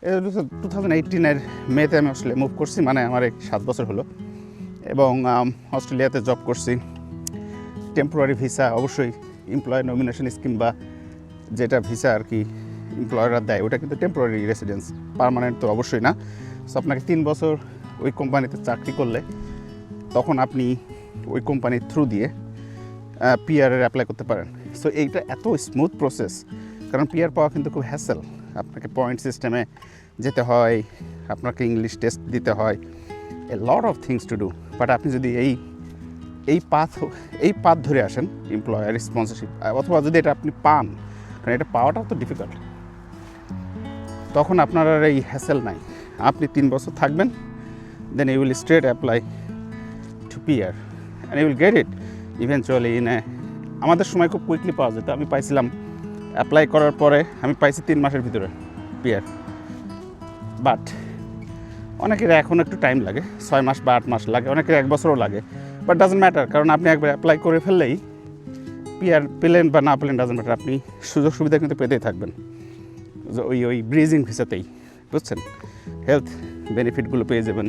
2018-এর মেতে আমি Australia move করছি, মানে আমার 7 বছর হলো, এবং অস্ট্রেলিয়াতে জব করছি। টেম্পোরারি ভিসা, অবশ্যই এমপ্লয়ার নমিনেশন স্কিম বা যেটা ভিসা আর কি এমপ্লয়াররা দেয়, ওটা কিন্তু টেম্পোরারি রেসিডেন্স, পার্মানেন্ট তো অবশ্যই না। সো আপনাকে 3 বছর ওই কোম্পানিতে চাকরি করলে তখন আপনি ওই কোম্পানির থ্রু দিয়ে পিআরের অ্যাপ্লাই করতে পারেন। সো এইটা এত স্মুথ প্রসেস, কারণ পিআর পাওয়া কিন্তু খুব হ্যাসেল। আপনাকে পয়েন্ট সিস্টেমে যেতে হয়, আপনাকে ইংলিশ টেস্ট দিতে হয়, a lot of things to do. But আপনি যদি এই পাথ ধরে আসেন, এমপ্লয়ার স্পন্সরশিপ, অথবা যদি এটা আপনি পান, কারণ এটা পাওয়াটাও তো ডিফিকাল্ট, তখন আপনার আর এই হ্যাসেল নাই। আপনি 3 বছর থাকবেন, then you will straight apply to PR and you will get it eventually আমাদের সময় খুব কুইকলি পাওয়া যেত। আমি পাইছিলাম অ্যাপ্লাই করার পরে আমি পাইছি 3 মাসের ভিতরে পিআর। বাট অনেকের এখন একটু টাইম লাগে, 6 মাস বা 8 মাস লাগে, অনেকের 1 বছরও লাগে। বাট ডাজন্ট ম্যাটার, কারণ আপনি একবার অ্যাপ্লাই করে ফেললেই পিআর পেলেন বা না পেলেন ডাজন্ট ম্যাটার, আপনি সুযোগ সুবিধা কিন্তু পেতেই থাকবেন ওই ব্রিজিং ভিসাতেই, বুঝছেন? হেলথ বেনিফিটগুলো পেয়ে যাবেন।